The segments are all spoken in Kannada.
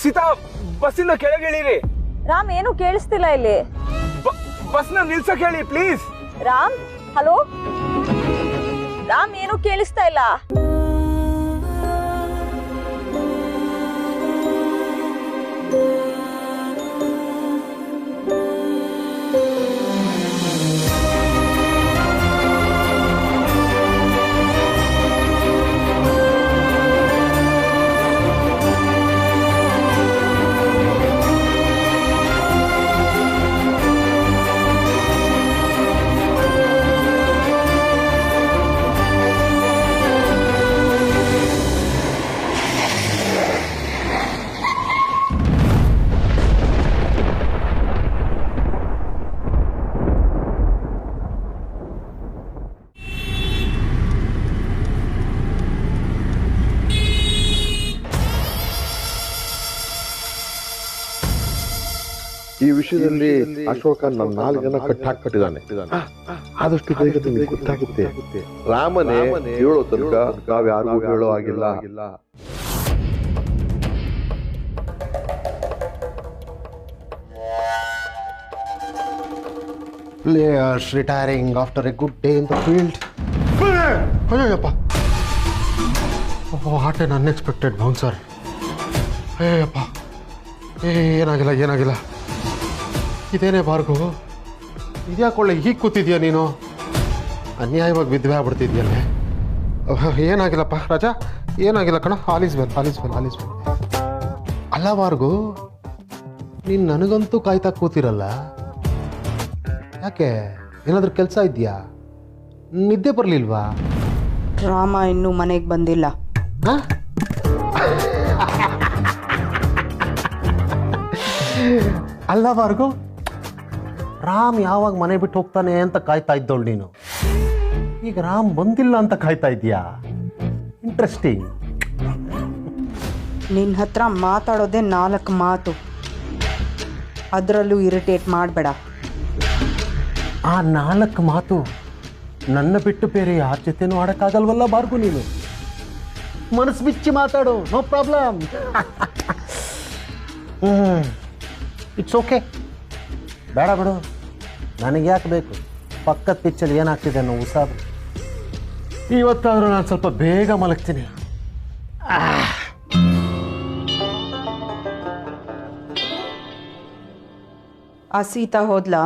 ಸೀತಾ ಬಸ್ಸಿಂದ ಕೆಳಗಿಳಿರಿ. ರಾಮ್ ಏನು ಕೇಳಿಸ್ತಿಲ್ಲ ಇಲ್ಲಿ. ಬಸ್ನ ನಿಲ್ಸಕ್ ಹೇಳಿ ಪ್ಲೀಸ್. ರಾಮ್, ಹಲೋ ರಾಮ್, ಏನು ಕೇಳಿಸ್ತಾ ಇಲ್ಲ. ಈ ವಿಷಯದಲ್ಲಿ ಅಶೋಕ ನನ್ನ ನಾಲ್ಗನ್ನ ಕಟ್ಟಾಕ್ಬಿಟ್ಟಿದ್ದಾನೆ. ಆದಷ್ಟು ಬೇಗ ನಿಮಗೆ ಗೊತ್ತಾಗುತ್ತೆ. ರಾಮನೇ ಹೇಳೋ ತನಕ ನಾವ್ಯಾರಿಗೂ ಹೇಳೋ ಆಗಿಲ್ಲ. Players retiring after a good day in the field. Ayyappa, what N unexpected bouncer. Ayyappa, ಏನಾಗಿಲ್ಲ. ಇದೇನೇ ಭಾರ್ಗು, ಇದ್ಯಾಕೊಳ್ಳೆ ಹೀಗೆ ಕೂತಿದ್ಯಾ ನೀನು? ಅನ್ಯಾಯವಾಗಿ ಬಿದ್ದುವೆ ಆಗ್ಬಿಡ್ತಿದ್ಯಲ್ಲೇ. ಏನಾಗಿಲ್ಲಪ್ಪ ರಾಜಾ, ಏನಾಗಿಲ್ಲ ಕಣ. All is well. ಅಲ್ಲ ಭಾರ್ಗು, ನೀನು ನನಗಂತೂ ಕಾಯ್ತಾ ಕೂತಿರಲ್ಲ, ಯಾಕೆ? ಏನಾದರೂ ಕೆಲಸ ಇದೆಯಾ? ನಿದ್ದೆ ಬರಲಿಲ್ವಾ? ರಾಮ ಇನ್ನೂ ಮನೆಗೆ ಬಂದಿಲ್ಲ. ಅಲ್ಲ ಭಾರ್ಗು, ರಾಮ್ ಯಾವಾಗ ಮನೆ ಬಿಟ್ಟು ಹೋಗ್ತಾನೆ ಅಂತ ಕಾಯ್ತಾ ಇದ್ದವಳು ನೀನು. ಈಗ ರಾಮ್ ಬಂದಿಲ್ಲ ಅಂತ ಕಾಯ್ತಾ ಇದೀಯಾ? ಇಂಟ್ರೆಸ್ಟಿಂಗ್. ನಿನ್ನ ಹತ್ರ ಮಾತಾಡೋದೇ 4 ಮಾತು, ಅದರಲ್ಲೂ ಇರಿಟೇಟ್ ಮಾಡಬೇಡ. ಆ 4 ಮಾತು ನನ್ನ ಬಿಟ್ಟು ಬೇರೆ ಯಾರ ಜೊತೆನೂ ಆಡೋಕ್ಕಾಗಲ್ವಲ್ಲ ಭಾರ್ಗು ನೀನು. ಮನಸ್ಸು ಬಿಚ್ಚಿ ಮಾತಾಡು, ನೋ ಪ್ರಾಬ್ಲಮ್. ಇಟ್ಸ್ ಓಕೆ, ಬೇಡ ಬಿಡು. ನನಗೆ ಯಾಕೆ ಬೇಕು? ಪಕ್ಕದ ಪಿಚ್ಚಲ್ಲಿ ಏನಾಗ್ತಿದೆ ಅನ್ನೋ ಉಸಾಬು. ಇವತ್ತಾದರೂ ನಾನು ಸ್ವಲ್ಪ ಬೇಗ ಮಲಗ್ತೀನಿ. ಆ ಸೀತಾ ಹೋದ್ಲಾ?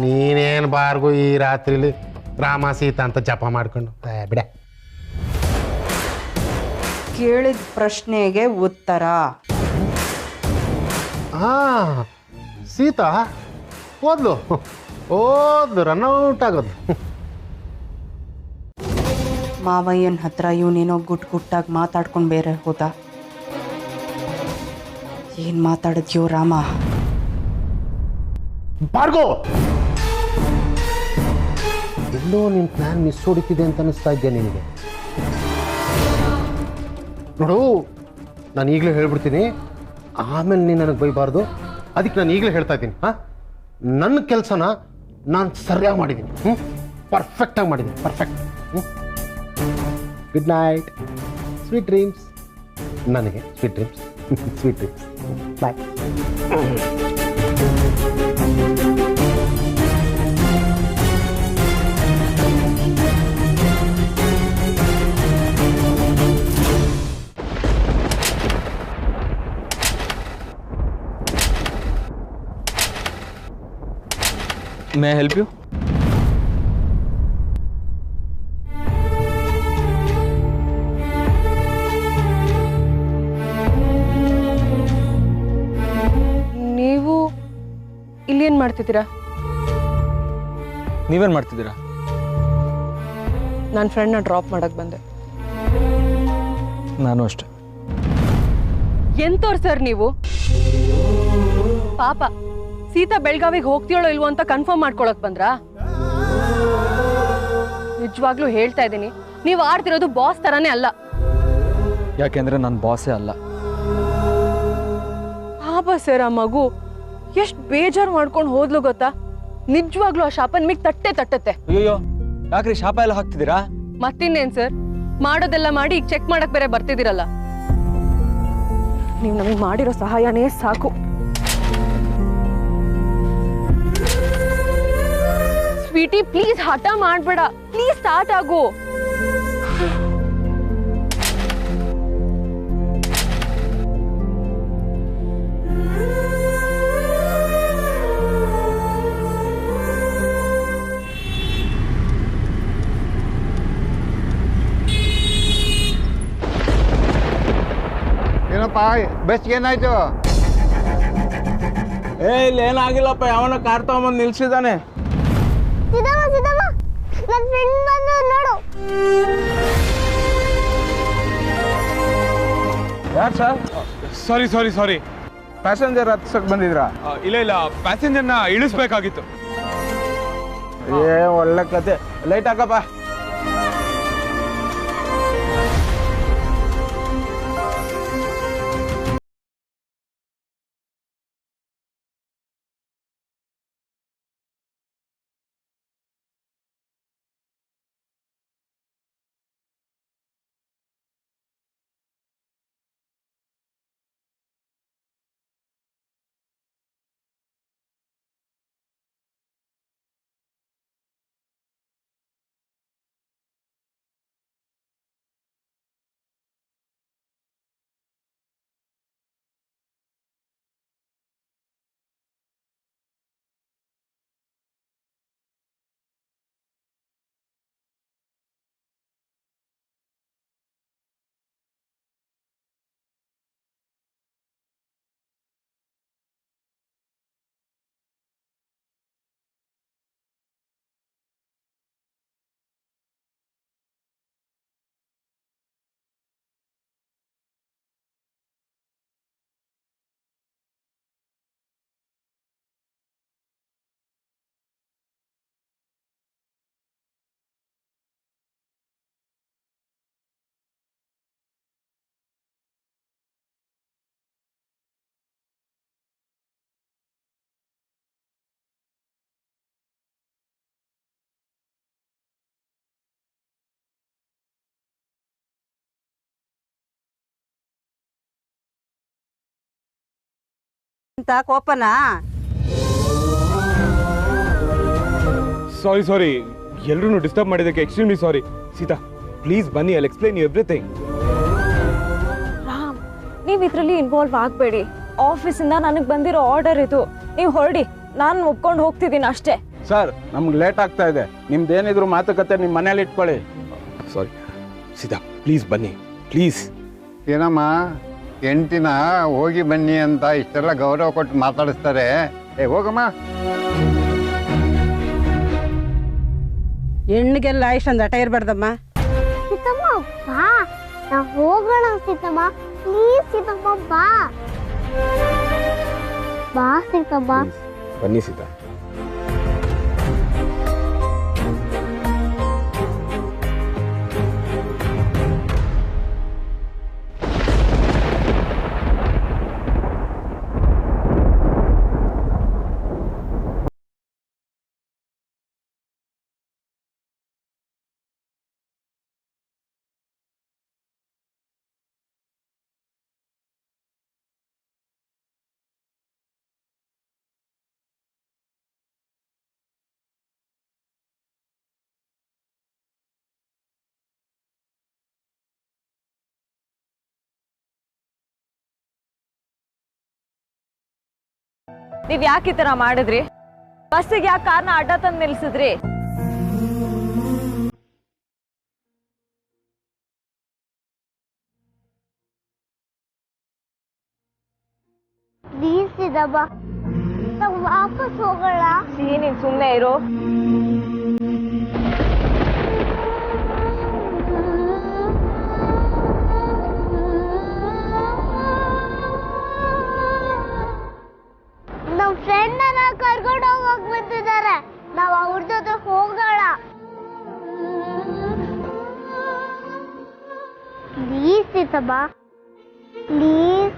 ನೀನೇನು ಬಾರ್ಗು ಈ ರಾತ್ರಿಲಿ ರಾಮ ಸೀತಾ ಅಂತ ಜಪ ಮಾಡ್ಕೊಂಡು ಬಿಡ. ಕೇಳಿದ ಪ್ರಶ್ನೆಗೆ ಉತ್ತರ. ಸೀತಾ ಓದ್ಲು ರನ್ಔಟ್ ಆಗೋದು. ಮಾವಯ್ಯನ ಹತ್ರ ಇವನೇನೋ ಗುಟ್ಟಾಗಿ ಮಾತಾಡ್ಕೊಂಡು ಬೇರೆ ಹೋದ. ಏನು ಮಾತಾಡಿದ್ಯೋ ರಾಮ? ಭಾರ್ಗೋ, ಎಲ್ಲೋ ನಿನ್ನ ಪ್ಲಾನ್ ಮಿಸ್ ಹೊಡಿತಿದೆ ಅಂತ ಅನಿಸ್ತಾ ಇದ್ದೆ ನಿನಗೆ. ನೋಡು, ನಾನು ಈಗಲೇ ಹೇಳ್ಬಿಡ್ತೀನಿ, ಆಮೇಲೆ ನೀನು ನನಗೆ ಬೈಬಾರ್ದು. ಅದಕ್ಕೆ ನಾನು ಈಗಲೇ ಹೇಳ್ತಾ ಇದ್ದೀನಿ. ನನ್ನ ಕೆಲಸನ ನಾನು ಸರಿಯಾಗಿ ಮಾಡಿದ್ದೀನಿ. ಪರ್ಫೆಕ್ಟಾಗಿ ಮಾಡಿದ್ದೀನಿ. Perfect. Good night, sweet dreams. ನನಗೆ sweet dreams. Sweet dreams. Bye. May I help you? ನೀವು ಇಲ್ಲೇನ್ ಮಾಡ್ತಿದ್ದೀರಾ? ನೀವೇನ್ ಮಾಡ್ತಿದ್ದೀರಾ? ನನ್ನ ಫ್ರೆಂಡ್ನ ಡ್ರಾಪ್ ಮಾಡಕ್ ಬಂದೆ. ನಾನು ಅಷ್ಟೆ. ಎಂತೋರ್ ಸರ್ ನೀವು? ಪಾಪ ಸೀತಾ ಬೆಳಗಾವಿಗೆ ಹೋಗ್ತೀಯೋ ಇಲ್ವೋ ಅಂತ ಕನ್ಫರ್ಮ್ ಮಾಡ್ಕೊಳಕ್ ಬಂದ್ರಾ? ನಿಜವಾಗ್ಲೂ ಹೇಳ್ತಾ ಇದ್ದೀನಿ, ನೀವು ಆಡ್ತಿರೋದು ಬಾಸ್ ತರಾನೇ ಅಲ್ಲ. ಯಾಕೆಂದ್ರೆ ನನ್ನ ಬಾಸೇ ಅಲ್ಲ. ಪಾಪ ಸರ್, ಆ ಮಗು ಎಷ್ಟು ಬೇಜಾರು ಮಾಡ್ಕೊಂಡು ಹೋದ್ಲು ಗೊತ್ತಾ? ನಿಜವಾಗ್ಲೂ ಆ ಶಾಪ ನಿಮಗೆ ತಟ್ಟತ್ತೆ. ಅಯ್ಯೋ, ಯಾಕ್ರಿ ಶಾಪ ಎಲ್ಲ ಹಾಕ್ತಿದ್ದೀರಾ? ಮತ್ತಿನ್ನೇನ್ ಸರ್, ಮಾಡೋದೆಲ್ಲ ಮಾಡಿ ಈಗ ಚೆಕ್ ಮಾಡಕ್ ಬೇರೆ ಬರ್ತಿದ್ದೀರಲ್ಲ. ನೀವು ನಮಗೆ ಮಾಡಿರೋ ಸಹಾಯನೇ ಸಾಕು. ಸ್ವೀಟಿ ಪ್ಲೀಸ್ ಹಠ ಮಾಡ್ಬೇಡ, ಪ್ಲೀಸ್ ಸ್ಟಾರ್ಟ್ ಆಗು. ಏನಪ್ಪ ಬಸ್ ಏನಾಯ್ತು? ಇಲ್ಲಿ ಏನಾಗಿಲ್ಲಪ್ಪ, ಯಾವನ ಕಾರ್ ತಗೊಂಬಂದು ನಿಲ್ಸಿದಾನೆ. ಯಾರು ಸರ್? ಸಾರಿ ಪ್ಯಾಸೆಂಜರ್ ಹತ್ಸಕ್ ಬಂದಿದ್ರಾ? ಇಲ್ಲ ಪ್ಯಾಸೆಂಜರ್ನ ಇಳಿಸ್ಬೇಕಾಗಿತ್ತು. ಒಳ್ಳೆ ಕತೆ. ಲೈಟ್ ಹಾಕಪ್ಪ. ಅಂತ ಕೋಪನಾ? ಸಾರಿ ಎಲ್ಲರೂ ಡಿಸ್ಟರ್ಬ್ ಮಾಡಿದ್ದಕ್ಕೆ ಎಕ್ಸ್ಟ್ರೀಮ್ಲಿ ಸಾರಿ. ಸೀತಾ ಪ್ಲೀಸ್ ಬನ್ನಿ, I explain you everything. Ram, ನೀವು ಇದರಲ್ಲಿ ಇನ್ವಾಲ್ವ್ ಆಗಬೇಡಿ. ಆಫೀಸಿಂದ ನನಗೆ ಬಂದಿರೋ ಆರ್ಡರ್ ಇದು. ನೀವು ಹೊರಡಿ, ನಾನು ಒಪ್ಕೊಂಡು ಹೋಗ್ತಿದ್ದೀನಿ ಅಷ್ಟೇ. ಸರ್ ನಮ್ಗೆ ಲೇಟ್ ಆಗ್ತಾ ಇದೆ. ನಿಮ್ದೇನಿದ್ರು ಮಾತುಕತೆ ನಿಮ್ಮ ಮನೇಲಿ ಇಟ್ಕೊಳ್ಳಿ. ಸಾರಿ ಸೀತಾ, ಪ್ಲೀಸ್ ಬನ್ನಿ ಪ್ಲೀಸ್. ಏನಮ್ಮ ಹೆಂಡ್ತಿನ ಹೋಗಿ ಬನ್ನಿ ಅಂತ ಇಷ್ಟೆಲ್ಲ ಗೌರವ ಕೊಟ್ಟು ಮಾತಾಡಿಸ್ತಾರೆ. ಹೋಗಮ್ಮ. ಹೆಣ್ಣಿಗೆಲ್ಲ ಇಷ್ಟೊಂದು ಹಠ ಇರಬಾರ್ದಮ್ಮ. ಸೀತಮ್ಮ ಬಾ, ನಾವು ಹೋಗೋಣ. ಸೀತಮ್ಮ ಪ್ಲೀಸ್, ಸೀತಮ್ಮ ಬಾ ಬಾ ಸೀತಮ್ಮ. ಬನ್ನಿ ಸೀತಾ. ನೀವ್ ಯಾಕೆ ಈ ತರ ಮಾಡಿದ್ರಿ? ಬಸ್ಸಿಗೆ ಯಾಕೆ ಕಾರ್ನ ಅಡ್ಡ ತಂದು ನಿಲ್ಸಿದ್ರಿ? ಪ್ಲೀಸ್ ಸೀತಮ್ಮ, ನಾವು ವಾಪಸ್ ಹೋಗೋಣ. ನೀನ್ ಸುಮ್ಮನೆ ಇರೋ. ನಮ್ಮ ಫ್ರೆಂಡ್ ಅನ್ನ ಕರ್ಕೊಂಡು ಹೋಗಕ್ ಬಂದಿದ್ದಾರೆ. ನಾವು ಅವ್ರ ಜೊತೆ ಹೋಗೋಣ. Please Seethamma, please.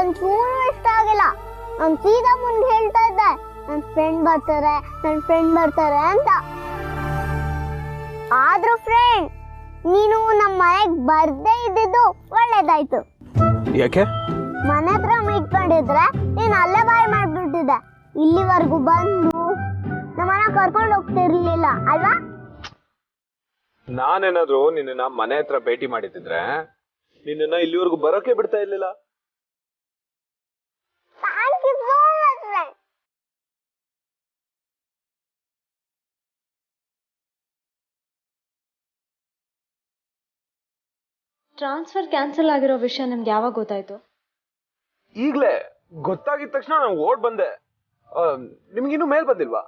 ಒಂಚೂರು ಇಷ್ಟ ಆಗಿಲ್ಲ. ನಾನು ಸೀದಾ ಮುಂದೆ ಹೇಳ್ತಾ ಇದ್ದೆ, ನನ್ನ ಫ್ರೆಂಡ್ ಬರ್ತಾರೆ ಅಂತ. ಆದ್ರೂ ಫ್ರೆಂಡ್, ನೀನು ನಮ್ಮ ಮನೆಗೆ ಬರ್ದೇ ಇದ್ದಿದ್ದು ಒಳ್ಳೇದಾಯ್ತು. ಯಾಕೆ? ಮನೆ ಹತ್ರ ಮೀಟ್ ಮಾಡಿದ್ರೆ ನೀನು ಅಲ್ಲೇ ಬಾಯ್ ಮಾಡ್ಬಿಟ್ಟಿದ್ದೆ. ಇಲ್ಲಿವರೆಗೂ ಬಂದು ನಮ್ಮನ್ನ ಕರ್ಕೊಂಡು ಹೋಗ್ತಿರ್ಲಿಲ್ಲ ಅಲ್ವಾ? ನಾನೇನಾದ್ರೂ ನಿನ್ನ ಮನೆ ಹತ್ರ ಭೇಟಿ ಮಾಡಿದ್ರೆ ನಿನ್ನ ಇಲ್ಲಿವರೆಗೂ ಬರೋಕೆ ಬಿಡ್ತಾ ಇರ್ಲಿಲ್ಲ. Thank you so much friend. Transfer cancel ಆಗಿರೋ ವಿಷಯ ನಿಮ್ಗೆ ಯಾವಾಗ ಗೊತ್ತಾಯ್ತು? ಈಗ್ಲೇ ಗೊತ್ತಾಗಿದ ತಕ್ಷಣ ನಾನು ಓಡ್ ಬಂದೆ. ನಿಮ್ಗಿನ್ನೂ ಮೇಲ್ ಬಂದಿಲ್ವಾ?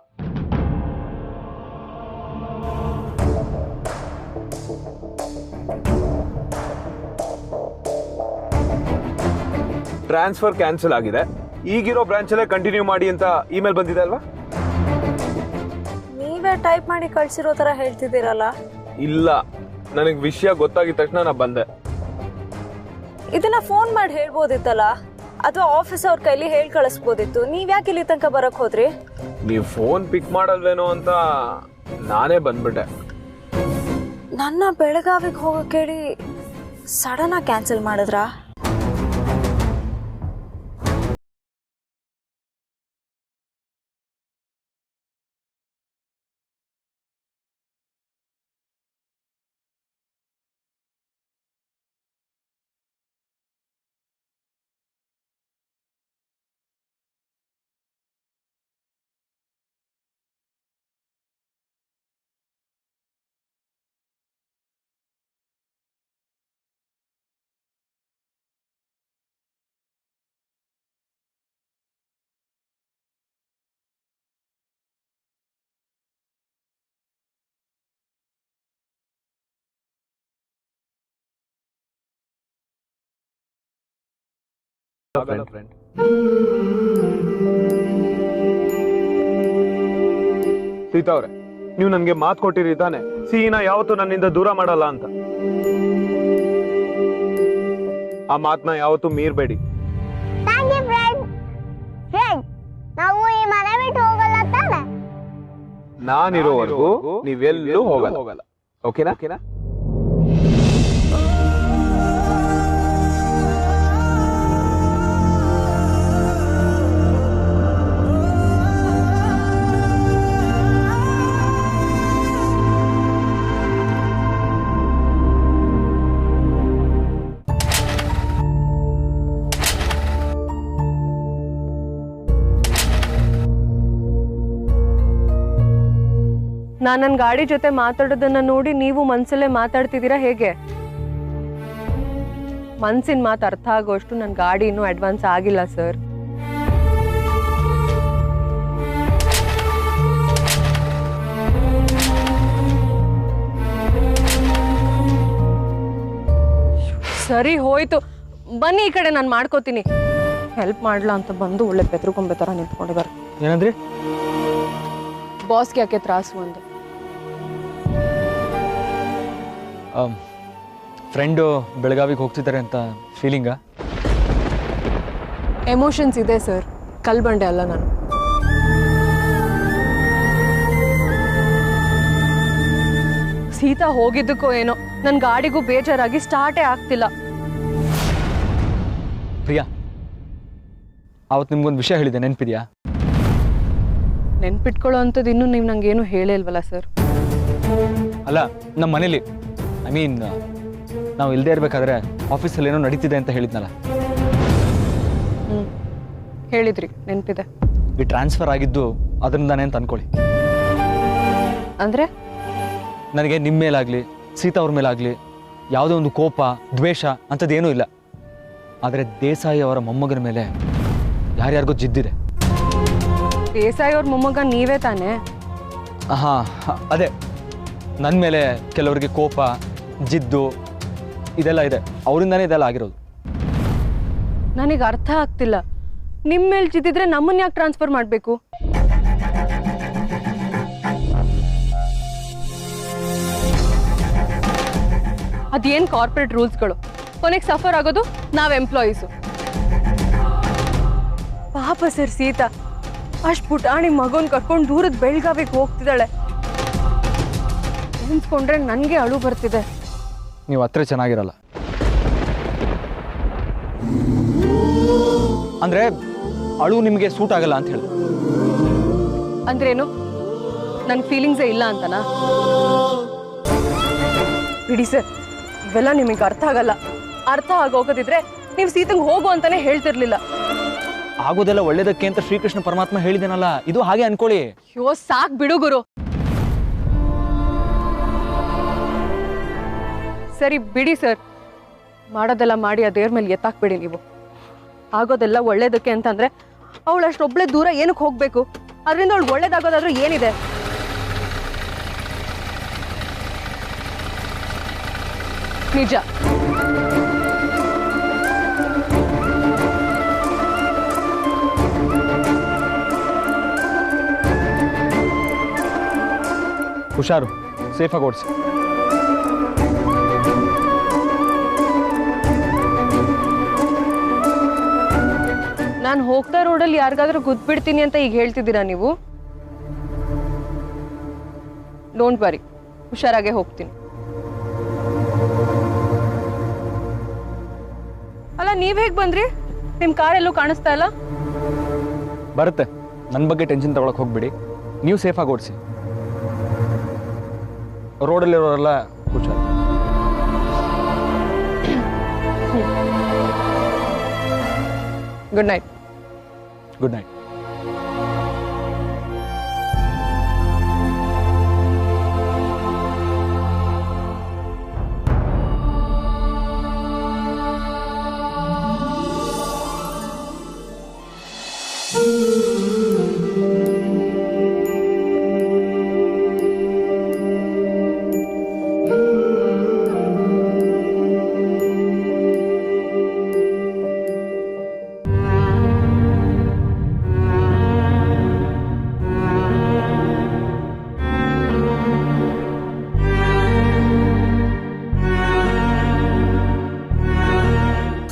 ಟ್ರಾನ್ಸ್ಫರ್ ಕ್ಯಾನ್ಸಲ್ ಆಗಿದೆ, ಈಗಿರೋ ಬ್ರಾಂಚ್ ಅಲ್ಲೇ ಕಂಟಿನ್ಯೂ ಮಾಡಿ ಅಂತ ಇಮೇಲ್ ಬಂದಿದೆ ಅಲ್ವಾ? ನೀವೇ ಟೈಪ್ ಮಾಡಿ ಕಳ್ಸಿರೋ ತರ ಹೇಳ್ತಿದ್ದೀರಲ್ಲ. ಇಲ್ಲ, ನನಗೆ ವಿಷಯ ಗೊತ್ತಾಗಿದ ತಕ್ಷಣ ನಾ ಬಂದೆ. ಇದನ್ನ ಫೋನ್ ಮಾಡಿ ಹೇಳ್ಬೋದಿತ್ತಲ್ಲ, ಅಥವಾ ಆಫೀಸ್ ಅವ್ರ ಕೈಲಿ ಹೇಳಿ ಕಳಿಸ್ಬೋದಿತ್ತು. ನೀವ್ ಯಾಕೆ ಇಲ್ಲಿ ತನಕ ಬರಕ್ ಹೋದ್ರಿ? ನೀವು ಫೋನ್ ಪಿಕ್ ಮಾಡಲ್ವೇನೋ ಅಂತ ನಾನೇ ಬಂದ್ಬಿಟ್ಟೆ. ನನ್ನ ಬೆಳಗಾವಿಗೆ ಹೋಗಕ್ಕೆ ಹೇಳಿ ಸಡನ್ ಆಗಿ ಕ್ಯಾನ್ಸಲ್ ಮಾಡಿದ್ರಾ? ಸೀತಾ ಅವ್ರೆ, ನೀವು ನನ್ಗೆ ಮಾತು ಕೊಟ್ಟಿರಿ ತಾನೆ, ಸಿಹಿನ ಯಾವತ್ತೂ ನನ್ನಿಂದ ದೂರ ಮಾಡಲ್ಲ ಅಂತ. ಆ ಮಾತನ್ನ ಯಾವತ್ತೂ ಮೀರ್ಬೇಡಿ. Thank you friend. ಫ್ರೆಂಡ್, ನಾವು ಈ ಮನೆ ಬಿಟ್ಟು ಹೋಗಲ್ಲ ತಾನೆ? ನಾನಿರೋವರೆಗೂ ನೀವೆಲ್ಲೂ ಹೋಗಲ್ಲ. ಓಕೆನಾ? ನಾನು ನನ್ನ ಗಾಡಿ ಜೊತೆ ಮಾತಾಡೋದನ್ನ ನೋಡಿ ನೀವು ಮನ್ಸಲ್ಲೇ ಮಾತಾಡ್ತಿದ್ದೀರಾ ಹೇಗೆ? ಮನ್ಸಿನ ಮಾತು ಅರ್ಥ ಆಗೋಷ್ಟು ನನ್ನ ಗಾಡಿ ಇನ್ನೂ ಅಡ್ವಾನ್ಸ್ ಆಗಿಲ್ಲ ಸರ್. ಸರಿ ಹೋಯ್ತು, ಬನ್ನಿ ಈ ಕಡೆ, ನಾನು ಮಾಡ್ಕೋತೀನಿ. ಹೆಲ್ಪ್ ಮಾಡ್ಲಾ ಅಂತ ಬಂದು ಒಳ್ಳೆ ಬೆದ್ರುಗೊಂಬೆ ಥರ ನಿಂತ್ಕೊಂಡಿದ್ದಾರೆ. ಏನಂದ್ರಿ? ಬಾಸ್ಗೆ ಯಾಕೆ ತ್ರಾಸು ಅಂದೆ. ಫ್ರೆಂಡು ಬೆಳಗಾವಿಗೆ ಹೋಗ್ತಿದ್ದಾರೆ ಅಂತ ಫೀಲಿಂಗಾ? ಎಮೋಷನ್ಸ್ ಇದೆ ಸರ್, ಕಲ್ಬಂಡೆ ಅಲ್ಲ ನಾನು. ಸೀತಾ ಹೋಗಿದ್ದಕ್ಕೋ ಏನೋ ನನ್ನ ಗಾಡಿಗೂ ಬೇಜಾರಾಗಿ ಸ್ಟಾರ್ಟೇ ಆಗ್ತಿಲ್ಲ. ಪ್ರಿಯಾ, ಅವತ್ತು ನಿಮ್ಗೊಂದು ವಿಷಯ ಹೇಳಿದೆ, ನೆನಪಿದೆಯಾ? ನೆನ್ಪಿಟ್ಕೊಳ್ಳೋ ಅಂಥದ್ದು ಇನ್ನೂ ನೀವು ನಂಗೇನು ಹೇಳೇ ಇಲ್ವಲ್ಲ ಸರ್? ಅಲ್ಲ, ನಮ್ಮ ಮನೇಲಿ ಐ ಮೀನ್ ನಾವು ಇಲ್ಲದೆ ಇರಬೇಕಾದ್ರೆ ಆಫೀಸಲ್ಲಿ ಏನೋ ನಡೀತಿದೆ ಅಂತ ಹೇಳಿದ್ನಲ್ಲ. ಹೇಳಿದ್ರಿ, ನೆನಪಿದೆ. ಈ ಟ್ರಾನ್ಸ್ಫರ್ ಆಗಿದ್ದು ಅದರಿಂದಾನೆ ಅಂತ ಅನ್ಕೊಳ್ಳಿ. ಅಂದರೆ ನನಗೆ ನಿಮ್ಮ ಮೇಲಾಗಲಿ ಸೀತಾ ಅವ್ರ ಮೇಲಾಗಲಿ ಯಾವುದೋ ಒಂದು ಕೋಪ ದ್ವೇಷ ಅಂಥದ್ದೇನೂ ಇಲ್ಲ. ಆದರೆ ದೇಸಾಯಿ ಅವರ ಮೊಮ್ಮಗನ ಮೇಲೆ ಯಾರ್ಯಾರಿಗೂ ಜಿದ್ದಿದೆ. ದೇಸಾಯಿ ಅವ್ರ ಮೊಮ್ಮಗ ನೀವೇ ತಾನೇ? ಹಾಂ, ಅದೇ ನನ್ನ ಮೇಲೆ ಕೆಲವರಿಗೆ ಕೋಪ ಜಿದ್ದು ಇದೆಲ್ಲ ಇದೆ, ಅವರಿಂದಾನೇ ಇದೆಲ್ಲ ಆಗಿರೋದು. ನನಗೆ ಅರ್ಥ ಆಗ್ತಿಲ್ಲ, ನಿಮ್ಮ ಮೇಲೆ ಜಿದ್ದಿದ್ರೆ ನಮ್ಮನ್ನ ಯಾಕೆ ಟ್ರಾನ್ಸ್ಫರ್ ಮಾಡಬೇಕು? ಅದೇನು ಕಾರ್ಪೊರೇಟ್ ರೂಲ್ಸ್ಗಳು, ಕೊನೆಗೆ ಸಫರ್ ಆಗೋದು ನಾವು ಎಂಪ್ಲಾಯೀಸು. ಪಾಪ ಸರ್ ಸೀತಾ ಅಷ್ಟು ಪುಟಾಣಿ ಮಗನ್ ಕರ್ಕೊಂಡು ದೂರದ ಬೆಳಗಾವಿಗೆ ಹೋಗ್ತಿದ್ದಾಳೆ. ನೆನ್ಸ್ಕೊಂಡ್ರೆ ನನಗೆ ಅಳು ಬರ್ತಿದೆ. ನೀವು ಹತ್ರ ಚೆನ್ನಾಗಿರಲ್ಲ. ಅಂದ್ರೆ ಅಳು ನಿಮಗೆ ಸೂಟ್ ಆಗಲ್ಲ ಅಂತ ಹೇಳಿ. ಅಂದ್ರೇನು? ನನ್ನ ಫೀಲಿಂಗ್ಸೇ ಇಲ್ಲ ಅಂತನಾ? ಬಿಡಿ ಸರ್, ಇವೆಲ್ಲ ನಿಮಗೆ ಅರ್ಥ ಆಗಲ್ಲ. ಅರ್ಥ ಆಗೋಗೋದಿದ್ರೆ ನೀವು ಸೀತಂಗೆ ಹೋಗು ಅಂತಾನೆ ಹೇಳ್ತಿರ್ಲಿಲ್ಲ. ಆಗೋದೆಲ್ಲ ಒಳ್ಳೇದಕ್ಕೆ ಅಂತ ಶ್ರೀಕೃಷ್ಣ ಪರಮಾತ್ಮ ಹೇಳಿದೇನಲ್ಲ, ಇದು ಹಾಗೆ ಅನ್ಕೊಳ್ಳಿ. ಅಯ್ಯೋ ಸಾಕ್ ಬಿಡು ಗುರು. ಸರಿ ಬಿಡಿ ಸರ್, ಮಾಡೋದೆಲ್ಲ ಮಾಡಿ ಆ ದೇವ್ರ ಮೇಲೆ ಎತ್ತಾಕ್ಬೇಡಿ ನೀವು. ಆಗೋದೆಲ್ಲ ಒಳ್ಳೇದಕ್ಕೆ ಅಂತಂದ್ರೆ ಅವಳು ಅಷ್ಟೊಬ್ಳೆ ದೂರ ಏನಕ್ಕೆ ಹೋಗ್ಬೇಕು? ಅದರಿಂದ ಅವಳು ಒಳ್ಳೇದಾಗೋದಾದ್ರೂ ಏನಿದೆ? ನಿಜ. ಹುಷಾರು, ಸೇಫಾಗಿ ಓಡಿಸಿ. ನಾನು ಹೋಗ್ತಾ ರೋಡಲ್ಲಿ ಯಾರಿಗಾದ್ರೂ ಗುದ್ಬಿಡ್ತೀನಿ ಅಂತ ಈಗ ಹೇಳ್ತಿದ್ದೀರಾ ನೀವು? ಡೋಂಟ್ ವರಿ, ಹುಷಾರಾಗೆ ಹೋಗ್ತೀನಿ. ಅಲ್ಲ ನೀವ್ ಹೇಗ್ ಬಂದ್ರಿ? ನಿಮ್ ಕಾರ್ ಎಲ್ಲೂ ಕಾಣಿಸ್ತಾ ಇಲ್ಲ. ಬರುತ್ತೆ, ನನ್ನ ಬಗ್ಗೆ ಟೆನ್ಷನ್ ತಗೊಳಕ್ ಹೋಗ್ಬಿಡಿ. ನೀವು ಸೇಫಾಗಿ ಓಡಿಸಿ. ರೋಡಲ್ಲಿರೋರೆಲ್ಲ ಹುಷಾರು. Good night. Good night.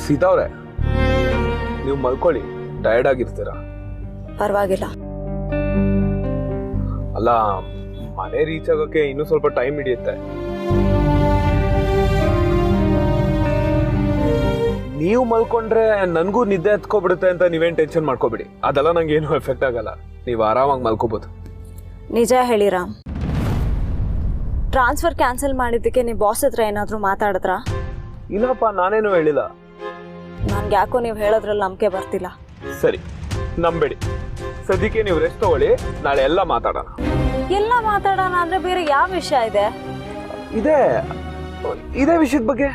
Sita ಅವ್ರೆ, ನೀವು ಮಲ್ಕೊಳ್ಳಿ, ಟಯರ್ಡ್ ಆಗಿರ್ತೀರಾ. ಪರವಾಗಿಲ್ಲ. ಅಲ್ಲ, ಮನೆ ರೀಚ್ ಆಗೋಕೆ ಇನ್ನೂ ಸ್ವಲ್ಪ ಟೈಮ್ ಹಿಡಿಯುತ್ತೆ. ನೀವು ಮಲ್ಕೊಂಡ್ರೆ ನನ್ಗೂ ನಿದ್ದೆ ಹತ್ಕೊಬಿಡುತ್ತೆ ಅಂತ ನೀವೇನ್ ಟೆನ್ಷನ್ ಮಾಡ್ಕೋಬಿಡಿ. ಅದೆಲ್ಲ ನಂಗೆ ಏನು ಎಫೆಕ್ಟ್ ಆಗಲ್ಲ. ನೀವು ಆರಾಮಾಗಿ ಮಲ್ಕೋಬಹುದು. ನಿಜ ಹೇಳಿ ರಾಮ್, ಟ್ರಾನ್ಸ್ಫರ್ ಕ್ಯಾನ್ಸಲ್ ಮಾಡಿದ್ದಕ್ಕೆ ನೀವು ಬಾಸ್ ಹತ್ರ ಏನಾದರೂ ಮಾತಾಡಿದ್ರಾ? ಇಲ್ಲಪ್ಪ, ನಾನೇನು ಹೇಳಿಲ್ಲ. ನನ್ಗೆ ಯಾಕೋ ನೀವು ಹೇಳೋದ್ರಲ್ಲಿ ನಂಬಿಕೆ ಬರ್ತಿಲ್ಲ. ಸರಿ, ನಂಬೇಡಿ. ಸದ್ಯಕ್ಕೆ ನೀವು ರೆಸ್ಟ್ ತಗೊಳ್ಳಿ, ನಾಳೆ ಎಲ್ಲ ಮಾತಾಡೋಣ. ಎಲ್ಲ ಮಾತಾಡೋಣ ಅಂದ್ರೆ ಬೇರೆ ಯಾವ ವಿಷಯ ಇದೆ? ಇದೇ ವಿಷಯದ ಬಗ್ಗೆ.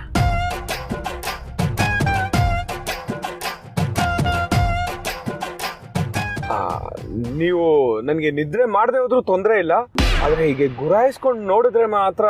ನೀವು ನನಗೆ ನಿದ್ರೆ ಮಾಡದೆ ಹೋದ್ರೂ ತೊಂದರೆ ಇಲ್ಲ, ಆದ್ರೆ ಹೀಗೆ ಗುರಾಯಿಸ್ಕೊಂಡು ನೋಡಿದ್ರೆ ಮಾತ್ರ.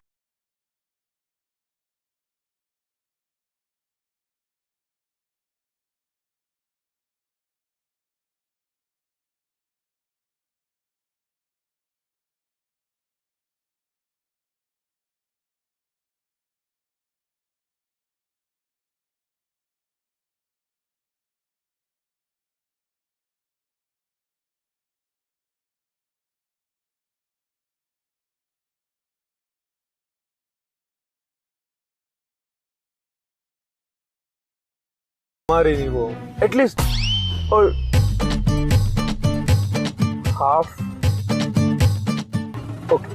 ಮಾರಿ ನೀವು ಅಟ್ಲೀಸ್ಟ್ ಹಾಫ್ ಓಕೆ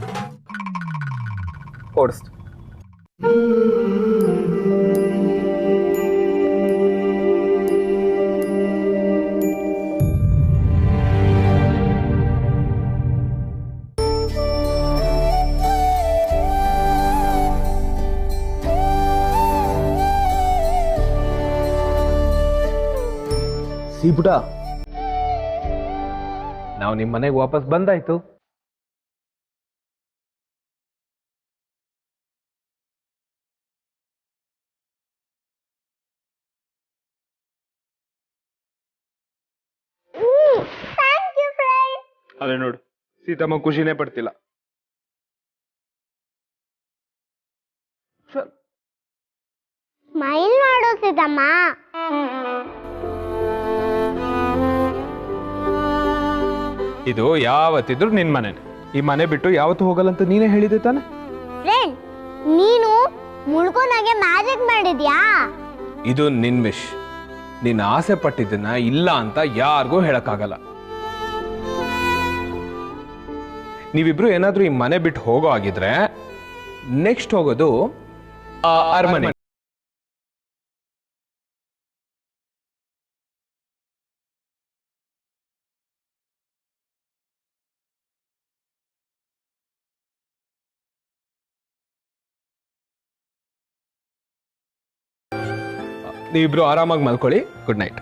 ಓಡಿಸ್ತು. ಸೀಪುಟ, ನಾವು ನಿಮ್ಮ ಮನೆಗೆ ವಾಪಸ್ ಬಂದಾಯ್ತು. ಅದೇ ನೋಡು, ಸೀತಮ್ಮ ಖುಷಿನೇ ಪಡ್ತಿಲ್ಲ. ಸ್ಮೈಲ್ ಮಾಡು ಸೀತಮ್ಮ. ಇದು ಯಾವತ್ತಿದ್ರು ನಿನ್ ಮನೆನೆ. ಈ ಮನೆ ಬಿಟ್ಟು ಯಾವತ್ತೂ ಹೋಗಲ್ಲ ಅಂತ ನೀನೇ ಹೇಳಿದೆ ತಾನೆ. ಫ್ರೆಂಡ್, ನೀನು ಮುಳ್ಕೊಂಡಾಗೆ ಮ್ಯಾಜಿಕ್ ಮಾಡಿದ್ಯಾ? ಇದು ನಿನ್ ವಿಶ್. ನೀನ್ ಆಸೆ ಪಟ್ಟಿದ್ದನ್ನ ಇಲ್ಲ ಅಂತ ಯಾರಿಗೂ ಹೇಳಕ್ಕಾಗಲ್ಲ. ನೀವಿಬ್ರು ಏನಾದ್ರೂ ಈ ಮನೆ ಬಿಟ್ಟು ಹೋಗೋ ಆಗಿದ್ರೆ ನೆಕ್ಸ್ಟ್ ಹೋಗೋದು ಆ ಅರಮನೆ. ನೀವಿಬ್ರು ಆರಾಮಾಗಿ ಮಲ್ಕೊಳ್ಳಿ. Good night.